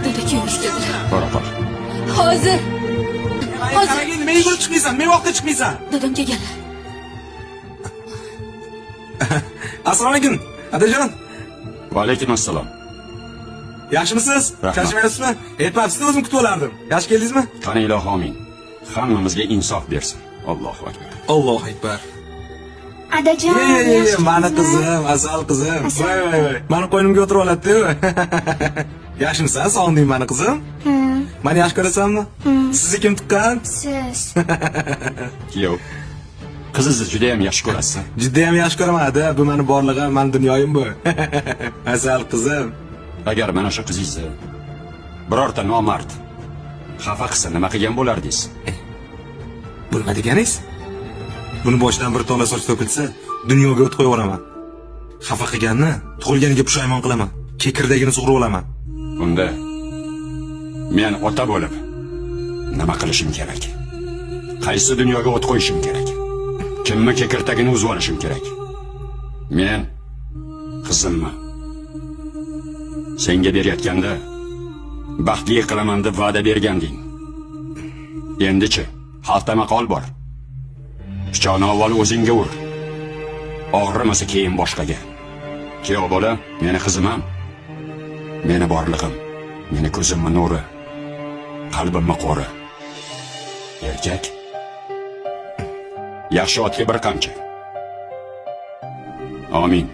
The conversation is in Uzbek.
Dada kuyinish dedilar. Bora qol. Hozir. Qaraga nima yugurib chiqmaysan? Men vaqtda chiqmaysan. Dadam kelganlar. Assalomu alaykum. Adajon. Va alaykum assalom. Yaxshimisiz? Rahmat. Charchamayapsizmi? Aytmabsiz, o'zim kutib olardim. Yaxshi keldingizmi? Qani ilohi amin. Hammamizga insof bersin. Allohu akbar. Allohu akbar. Adajon. Mani qizim, asal qizim. Voy. Mani qo'ynimga o'tirib oladi-ku. Yaxshimisan? Sog'inding mani qizim? Mani yaxshi ko'rasanmi? Sizni kim tuqqan? Siz. Kuyov. Qizingizni juda ham yaxshi ko'rasiz. Jiddiy ham yaxshi ko'raman-da. Bu meni borlig'im, meni dunyoyim bu. Asal qizim. Agar mana shu qizingizni birorta nomard xafa qilsa nima qilgan bo'lardingiz? Bu nima deganingiz? Buni boshidan bir tola soch to'kilsa, dunyoga o't qo'yaveraman. Xafa qilganni tug'ilganiga pushaymon qilaman. Kekirdagini sug'urib olaman. Unda men ota bo'lib nima qilishim kerak? Qaysi dunyoga o't qo'yishim kerak? Kimni kekirtagini uzib olishim kerak? Men qizimni senga berayotganda baxtli qilaman deb va'da berganding. Endi-chi, xalqda maqol bor. Pichoqni avval o'zingga ur. Og'rimasa keyin boshqaga. Kuyov bola, meni qizimam. Meni borlig'im, meni ko'zimning nuri, qalbimning qo'ri. Erkak yaxshi otga bir qamchi. Amin.